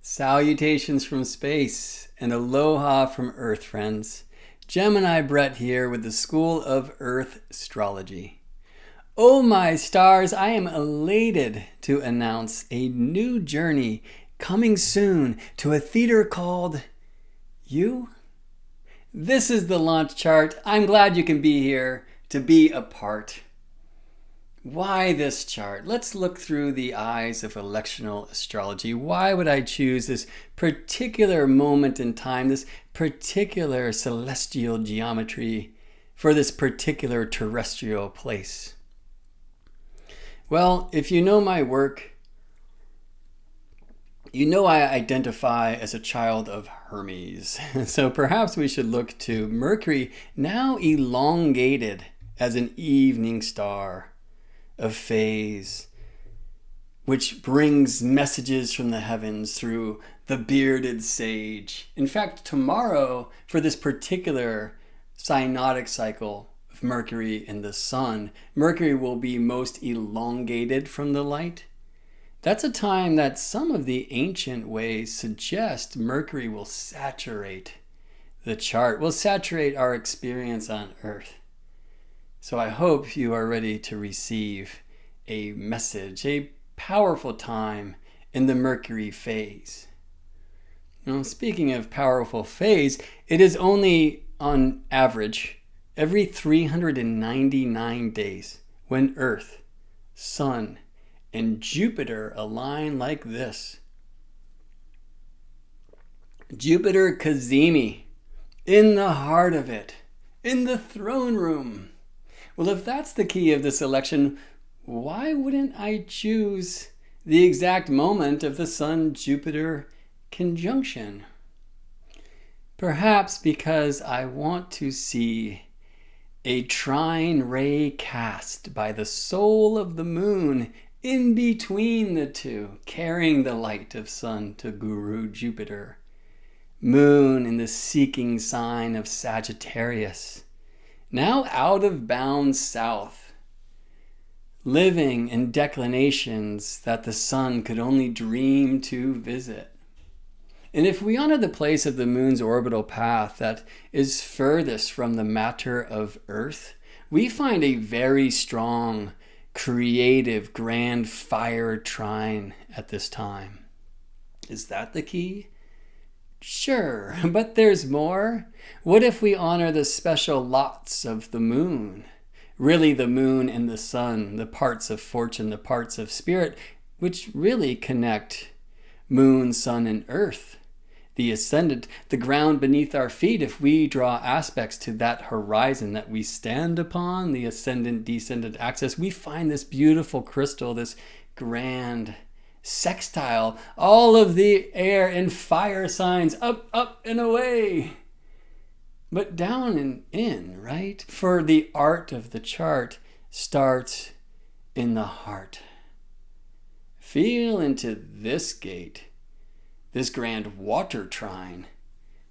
Salutations from space and aloha from Earth, friends. Gemini Brett here with the School of Earthstrology. Oh my stars, I am elated to announce a new journey coming soon to a theater called You. This is the launch chart. I'm glad you can be here to be a part. Why this chart? Let's look through the eyes of electional astrology. Why would I choose this particular moment in time, this particular celestial geometry for this particular terrestrial place? Well, if you know my work, you know I identify as a child of Hermes. So perhaps we should look to Mercury, now elongated as an evening star of phase, which brings messages from the heavens through the bearded sage. In fact, tomorrow, for this particular synodic cycle of Mercury and the Sun, Mercury will be most elongated from the light. That's a time that some of the ancient ways suggest Mercury will saturate the chart, will saturate our experience on Earth. So I hope you are ready to receive a message, a powerful time in the Mercury phase. Now, speaking of powerful phase, it is only on average every 399 days when Earth, Sun, and Jupiter align like this. Jupiter Cazimi, in the heart of it, in the throne room. Well, if that's the key of this election, why wouldn't I choose the exact moment of the Sun-Jupiter conjunction? Perhaps because I want to see a trine ray cast by the soul of the moon in between the two, carrying the light of Sun to Guru Jupiter. Moon in the seeking sign of Sagittarius, now out of bounds south, living in declinations that the Sun could only dream to visit. And if we honor the place of the moon's orbital path that is furthest from the matter of Earth, we find a very strong, creative, grand fire trine at this time. Is that the key? Sure, but there's more. What if we honor the special lots of the moon? Really the moon and the sun, the parts of fortune, the parts of spirit, which really connect moon, sun, and earth. The ascendant, the ground beneath our feet, if we draw aspects to that horizon that we stand upon, the ascendant-descendant axis, we find this beautiful crystal, this grand sextile, all of the air and fire signs, up, up, and away. But down and in, right? For the art of the chart starts in the heart. Feel into this gate, this grand water trine,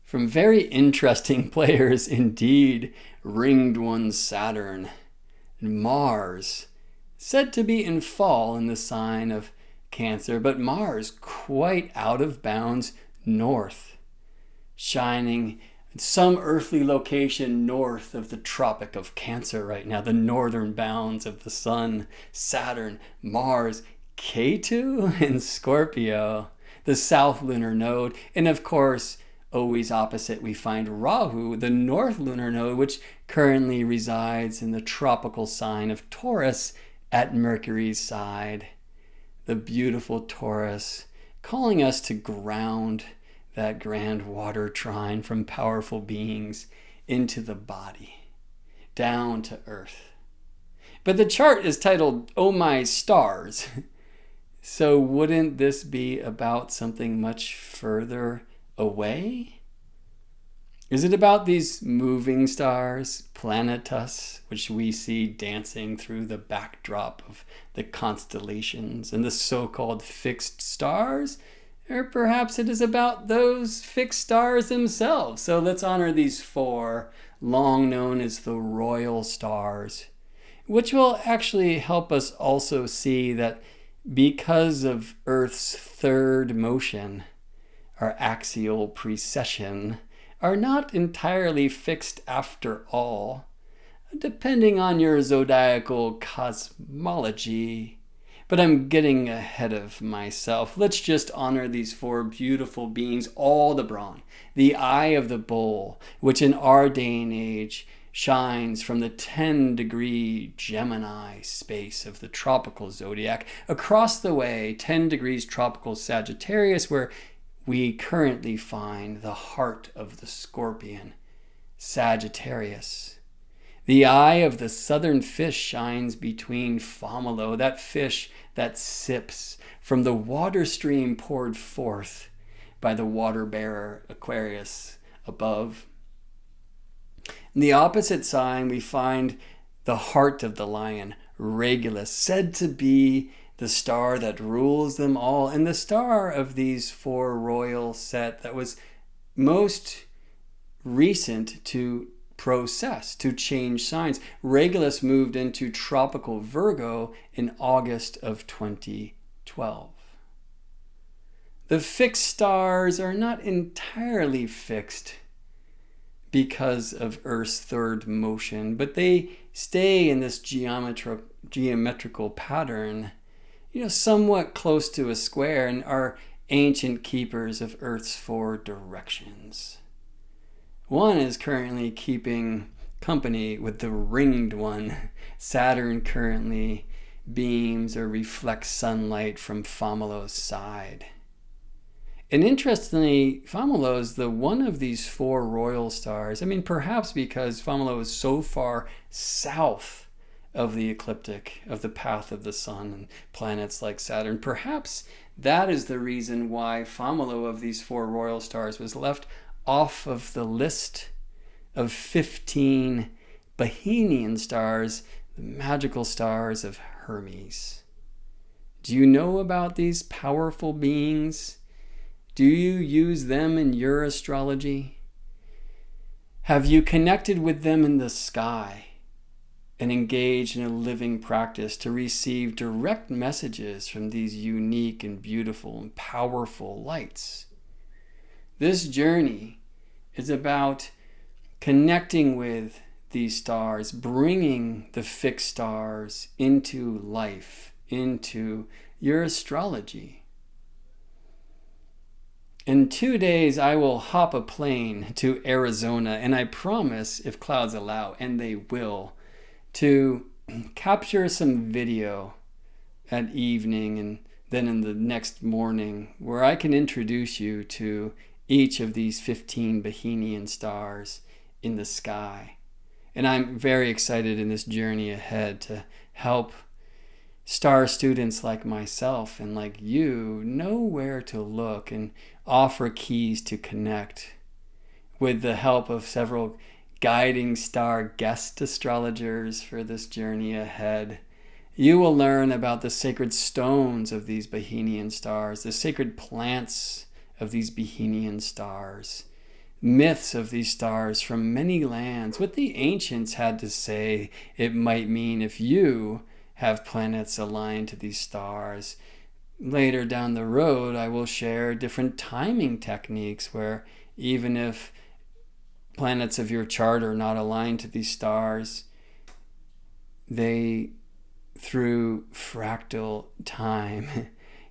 from very interesting players indeed. Ringed one Saturn, Mars, said to be in fall in the sign of Cancer, but Mars quite out of bounds north, shining in some earthly location north of the Tropic of Cancer right now, the northern bounds of the Sun, Saturn, Mars, Ketu in Scorpio, the south lunar node, and of course, always opposite, we find Rahu, the north lunar node, which currently resides in the tropical sign of Taurus at Mercury's side. The beautiful Taurus, calling us to ground that grand water trine from powerful beings into the body, down to earth. But the chart is titled, Oh My Stars. So wouldn't this be about something much further away? Is it about these moving stars, planetus, which we see dancing through the backdrop of the constellations and the so-called fixed stars? Or perhaps it is about those fixed stars themselves. So let's honor these four, long known as the royal stars, which will actually help us also see that because of Earth's third motion, our axial precession, are not entirely fixed after all, depending on your zodiacal cosmology. But I'm getting ahead of myself. Let's just honor these four beautiful beings, Aldebaran, the eye of the bull, which in our day and age shines from the 10-degree Gemini space of the tropical zodiac across the way, 10 degrees tropical Sagittarius, where we currently find the heart of the Scorpion, Sagittarius. The eye of the southern fish shines between Fomolo, that fish that sips from the water stream poured forth by the water bearer Aquarius above. In the opposite sign, we find the heart of the lion, Regulus, said to be the star that rules them all, and the star of these four royal set that was most recent to process, to change signs. Regulus moved into tropical Virgo in August of 2012. The fixed stars are not entirely fixed because of Earth's third motion, but they stay in this geometrical pattern, somewhat close to a square, and are ancient keepers of Earth's four directions. One is currently keeping company with the ringed one. Saturn currently beams or reflects sunlight from Fomolo's side. And interestingly, Fomolo is the one of these four royal stars. Perhaps because Fomolo is so far south of the ecliptic, of the path of the sun and planets like Saturn. Perhaps that is the reason why Fomolo of these four royal stars was left off of the list of 15 Bohemian stars, the magical stars of Hermes. Do you know about these powerful beings? Do you use them in your astrology? Have you connected with them in the sky and engaged in a living practice to receive direct messages from these unique and beautiful and powerful lights? This journey is about connecting with these stars, bringing the fixed stars into life, into your astrology. In 2 days, I will hop a plane to Arizona, and I promise, if clouds allow, and they will, to capture some video at evening and then in the next morning where I can introduce you to each of these 15 Bohemian stars in the sky. And I'm very excited in this journey ahead to help star students like myself and like you know where to look and offer keys to connect with the help of several guiding star guest astrologers for this journey ahead. You will learn about the sacred stones of these Bohemian stars, the sacred plants of these Bohemian stars, myths of these stars from many lands, what the ancients had to say it might mean if you have planets aligned to these stars. Later down the road, I will share different timing techniques where even if planets of your chart are not aligned to these stars, they, through fractal time,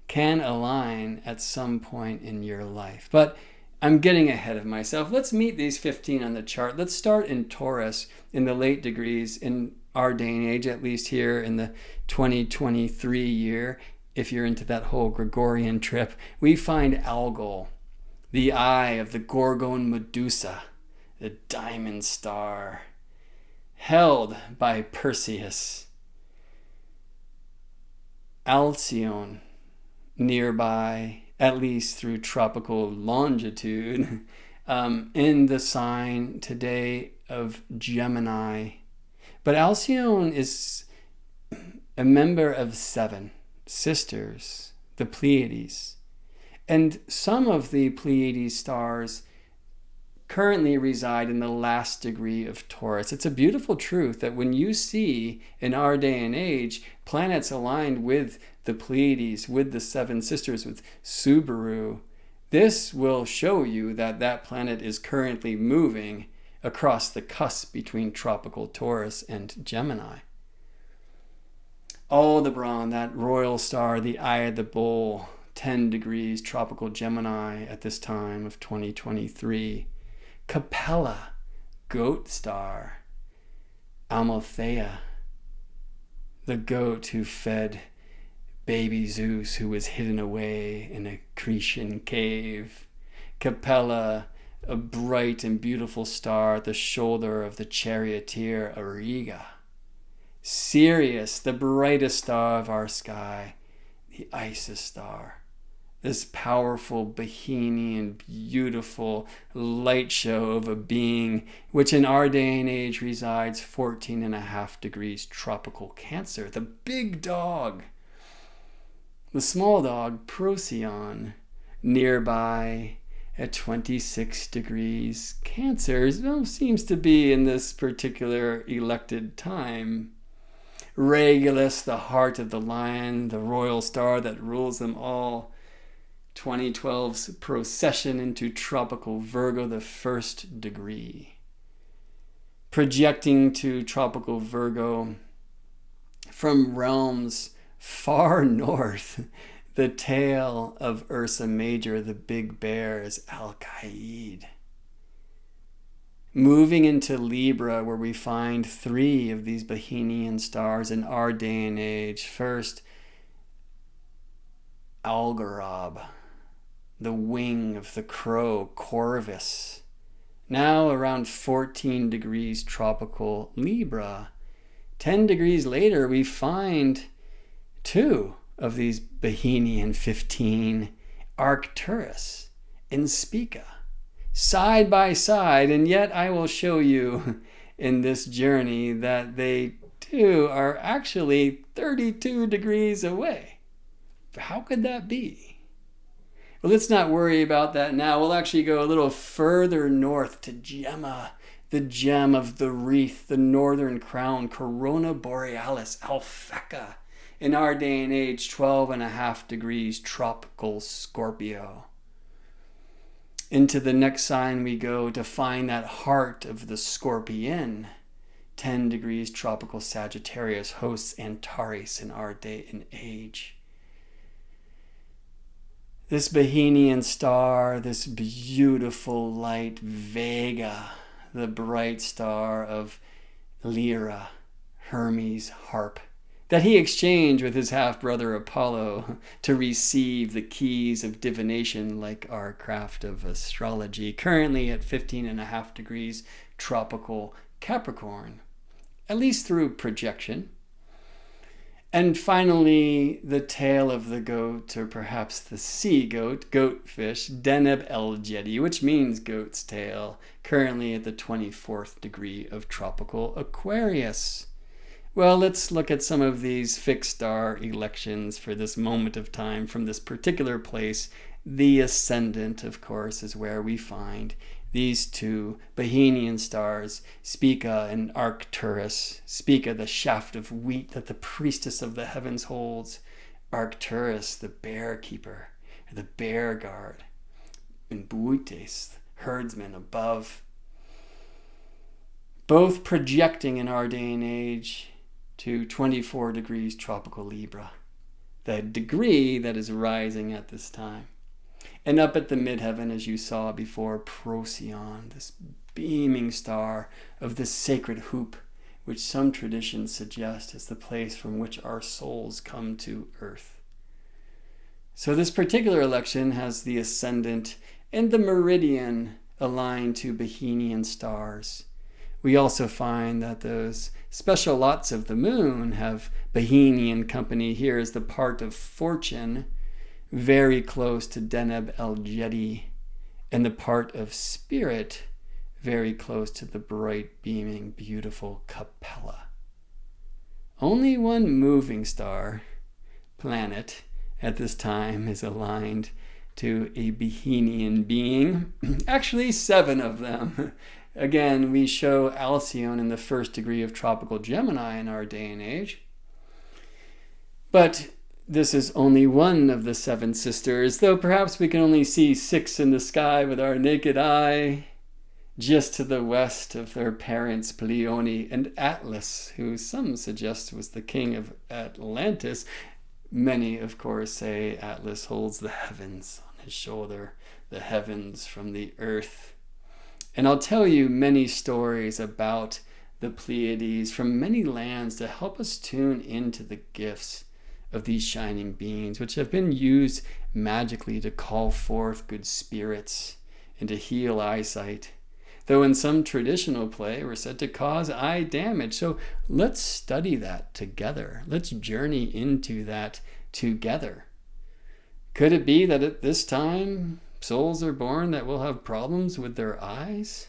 can align at some point in your life. But I'm getting ahead of myself. Let's meet these 15 on the chart. Let's start in Taurus in the late degrees in our day and age, at least here in the 2023 year. If you're into that whole Gregorian trip, we find Algol, the eye of the Gorgon Medusa, the diamond star, held by Perseus. Alcyone, nearby, at least through tropical longitude, in the sign today of Gemini. But Alcyone is a member of 7 sisters, the Pleiades. And some of the Pleiades stars currently reside in the last degree of Taurus. It's a beautiful truth that when you see in our day and age planets aligned with the Pleiades, with the 7 sisters, with Subaru, This will show you that that planet is currently moving across the cusp between tropical Taurus and Gemini. Aldebaran, that royal star, the eye of the bull, 10 degrees tropical Gemini at this time of 2023. Capella, goat star. Amalthea, the goat who fed baby Zeus, who was hidden away in a Cretan cave. Capella, a bright and beautiful star at the shoulder of the charioteer Auriga. Sirius, the brightest star of our sky, the Isis star. This powerful, Bohemian, beautiful light show of a being which in our day and age resides 14.5 degrees tropical Cancer. The big dog. The small dog, Procyon, nearby at 26 degrees Cancer, seems to be in this particular elected time. Regulus, the heart of the lion, the royal star that rules them all. 2012's procession into tropical Virgo, the 1st degree. Projecting to tropical Virgo from realms far north, the tail of Ursa Major, the big bear, is Al-Qaid. Moving into Libra, where we find 3 of these Bohemian stars in our day and age. First, Algorab, the wing of the crow, Corvus. Now around 14 degrees tropical Libra. 10 degrees later, we find 2 of these Bohemian 15, Arcturus and Spica, side by side, and yet I will show you in this journey that they too are actually 32 degrees away. How could that be? Well, let's not worry about that now. We'll actually go a little further north to Gemma, the gem of the wreath, the northern crown, Corona Borealis, Alphecca. In our day and age, 12.5 degrees tropical Scorpio. Into the next sign we go to find that heart of the Scorpion. 10 degrees tropical Sagittarius hosts Antares in our day and age. This Bohemian star, this beautiful light, Vega, the bright star of Lyra, Hermes' harp, that he exchanged with his half-brother Apollo to receive the keys of divination like our craft of astrology, currently at 15.5 degrees tropical Capricorn, at least through projection. And finally, the tail of the goat, or perhaps the sea goat, goatfish, Deneb el-Jedi, which means goat's tail, currently at the 24th degree of tropical Aquarius. Well, let's look at some of these fixed star elections for this moment of time from this particular place. The ascendant, of course, is where we find these 2 Bohemian stars, Spica and Arcturus. Spica, the shaft of wheat that the priestess of the heavens holds. Arcturus, the bear keeper, the bear guard. And Buites, herdsman above. Both projecting in our day and age to 24 degrees tropical Libra, the degree that is rising at this time. And up at the midheaven, as you saw before, Procyon, this beaming star of the sacred hoop, which some traditions suggest is the place from which our souls come to earth. So this particular election has the ascendant and the meridian aligned to Bohemian stars. We also find that those special lots of the moon have Bohemian company. Here is the part of fortune, very close to Deneb el-Jedi, and the part of spirit, very close to the bright, beaming, beautiful Capella. Only one moving star, planet, at this time is aligned to a Bohemian being. Actually, 7 of them. Again, we show Alcyone in the 1st degree of tropical Gemini in our day and age. But this is only one of the seven sisters, though perhaps we can only see 6 in the sky with our naked eye, just to the west of their parents Pleione and Atlas, who some suggest was the king of Atlantis. Many, of course, say Atlas holds the heavens on his shoulder, the heavens from the earth. And I'll tell you many stories about the Pleiades from many lands to help us tune into the gifts of these shining beings, which have been used magically to call forth good spirits and to heal eyesight. Though in some traditional play were said to cause eye damage. So let's study that together. Let's journey into that together. Could it be that at this time souls are born that will have problems with their eyes?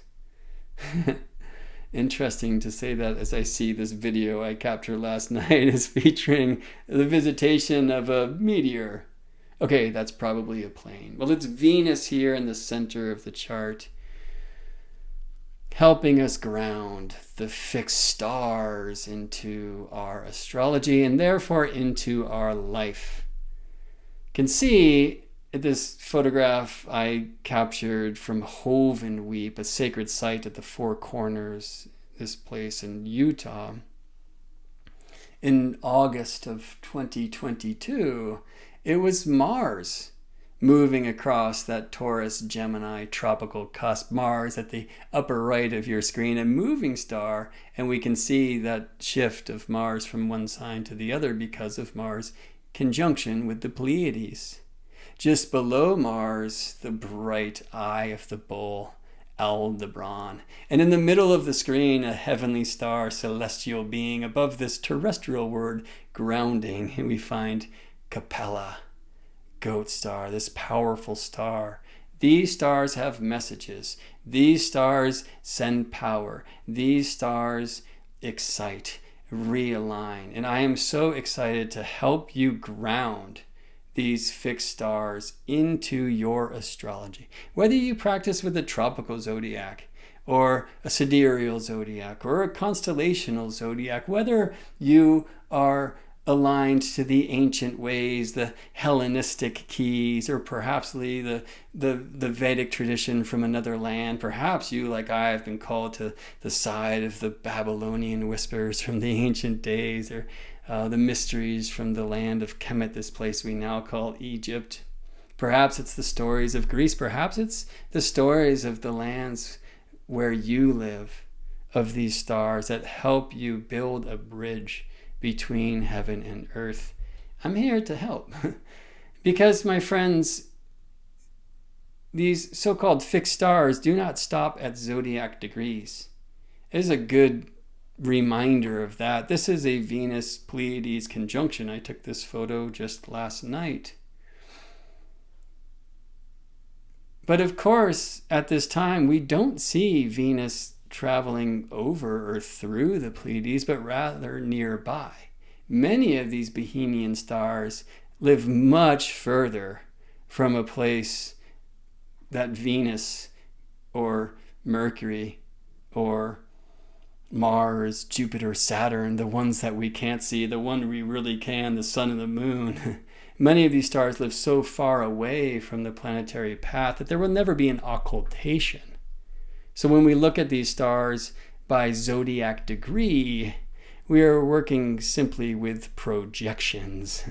Interesting to say that as I see this video I captured last night is featuring the visitation of a meteor. Okay, that's probably a plane. Well, it's Venus here in the center of the chart, helping us ground the fixed stars into our astrology and therefore into our life. You can see this photograph I captured from Hovenweep, a sacred site at the Four Corners, this place in Utah. In August of 2022, it was Mars moving across that Taurus-Gemini tropical cusp. Mars at the upper right of your screen, a moving star, and we can see that shift of Mars from one sign to the other because of Mars' conjunction with the Pleiades. Just below Mars, the bright eye of the bull, Aldebaran. And in the middle of the screen, a heavenly star, celestial being. Above this terrestrial word, grounding, and we find Capella, goat star, this powerful star. These stars have messages. These stars send power. These stars excite, realign. And I am so excited to help you ground these fixed stars into your astrology. Whether you practice with a tropical zodiac or a sidereal zodiac or a constellational zodiac, whether you are aligned to the ancient ways, the Hellenistic keys, or perhaps the Vedic tradition from another land. Perhaps you, like I, have been called to the side of the Babylonian whispers from the ancient days, or the mysteries from the land of Kemet, this place we now call Egypt. Perhaps it's the stories of Greece. Perhaps it's the stories of the lands where you live, of these stars that help you build a bridge between heaven and earth. I'm here to help. Because, my friends, these so-called fixed stars do not stop at zodiac degrees. It is a good reminder of that. This is a Venus-Pleiades conjunction. I took this photo just last night. But of course, at this time, we don't see Venus traveling over or through the Pleiades, but rather nearby. Many of these Bohemian stars live much further from a place that Venus or Mercury or Mars, Jupiter, Saturn, the ones that we can't see, the one we really can, the sun and the moon. Many of these stars live so far away from the planetary path that there will never be an occultation. So when we look at these stars by zodiac degree, we are working simply with projections.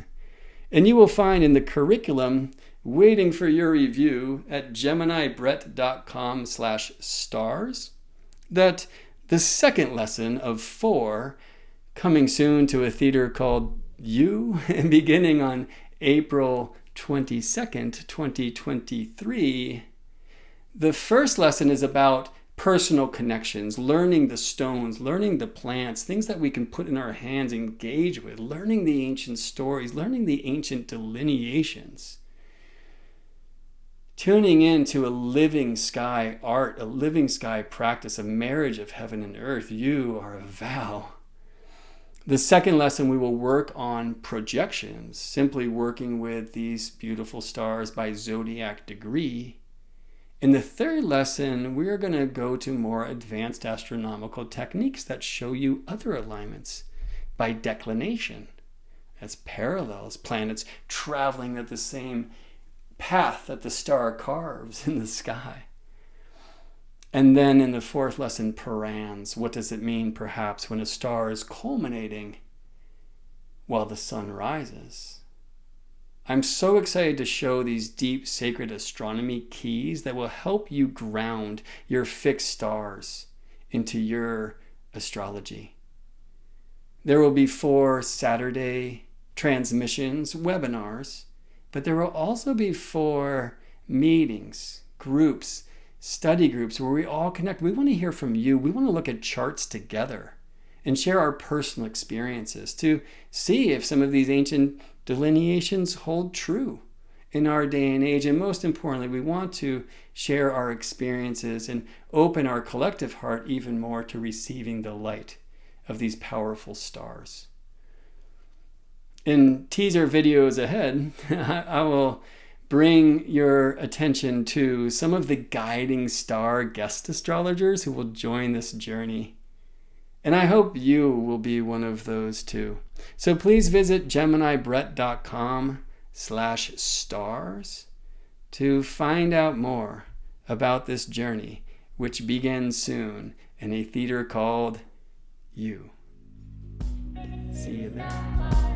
And you will find in the curriculum, waiting for your review at geminibrett.com/stars, that the second lesson of 4, coming soon to a theater called You, beginning on April 22nd, 2023. The first lesson is about personal connections, learning the stones, learning the plants, things that we can put in our hands, engage with, learning the ancient stories, learning the ancient delineations. Tuning into a living sky art, a living sky practice, a marriage of heaven and earth. You are a vow. The second lesson, we will work on projections, simply working with these beautiful stars by zodiac degree. In the third lesson, we're going to go to more advanced astronomical techniques that show you other alignments by declination. as parallels, planets traveling at the same path that the star carves in the sky. And then in the fourth lesson, parans, what does it mean perhaps when a star is culminating while the sun rises? I'm so excited to show these deep sacred astronomy keys that will help you ground your fixed stars into your astrology. There will be 4 Saturday transmissions, webinars, but there will also be 4 meetings, groups, study groups where we all connect. We want to hear from you. We want to look at charts together and share our personal experiences to see if some of these ancient delineations hold true in our day and age. And most importantly, we want to share our experiences and open our collective heart even more to receiving the light of these powerful stars. In teaser videos ahead, I will bring your attention to some of the guiding star guest astrologers who will join this journey. And I hope you will be one of those too. So please visit geminibrett.com/stars to find out more about this journey, which begins soon in a theater called You. See you there.